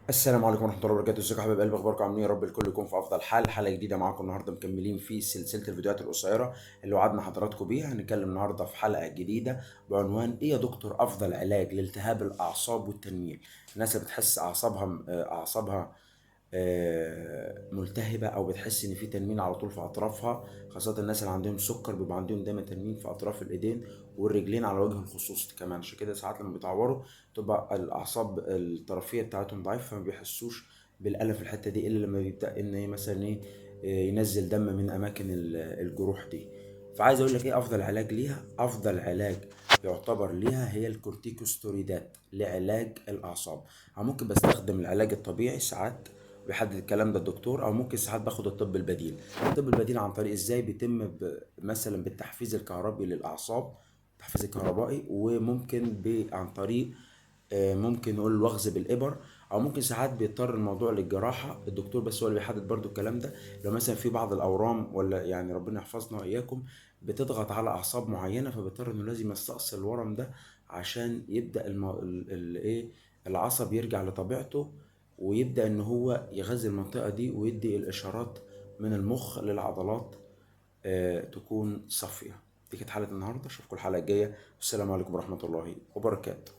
السلام عليكم ورحمة الله وبركاته، ازيكم يا حبايب قلبي، اخباركم عاملين إيه؟ يا رب الكل يكون في افضل حال. حلقة جديدة معاكم النهارده، مكملين في سلسلة الفيديوهات القصيرة اللي وعدنا حضراتكم بيها. هنتكلم النهارده في حلقة جديدة بعنوان ايه يا دكتور افضل علاج لالتهاب الاعصاب والتنميل. الناس اللي بتحس اعصابها ملتهبة او بتحس ان في تنميل على طول في اطرافها، خاصة الناس اللي عندهم سكر بيبقى عندهم دايما تنميل في اطراف الايدين والرجلين على وجه الخصوص كمان. عشان كده ساعات لما بيتعوروا تبقى الاعصاب الطرفيه بتاعتهم ضعيفه، فما بيحسوش بالالم في الحته دي الا لما بيبدا ان ايه مثلا ايه ينزل دم من اماكن الجروح دي. فعايز اقول لك ايه افضل علاج ليها. افضل علاج يعتبر ليها هي الكورتيكوستيرويدات لعلاج الاعصاب. او ممكن بستخدم العلاج الطبيعي ساعات، بيحدد الكلام ده الدكتور، او ممكن ساعات باخد الطب البديل. الطب البديل عن طريق ازاي بيتم مثلا بالتحفيز الكهربي للاعصاب، التحفيز الكهربائي، وممكن عن طريق ممكن نقول الوخز بالإبر، او ممكن ساعات بيضطر الموضوع للجراحه. الدكتور بس هو اللي بيحدد برضو الكلام ده. لو مثلا في بعض الاورام، ولا يعني ربنا يحفظنا واياكم، بتضغط على اعصاب معينه، فبيضطر انه لازم يستأصل الورم ده عشان يبدا ايه العصب يرجع لطبيعته، ويبدا ان هو يغذي المنطقه دي ويدي الاشارات من المخ للعضلات تكون صافيه. دي كانت حلقه النهارده، اشوفكم الحلقه الجايه، والسلام عليكم ورحمه الله وبركاته.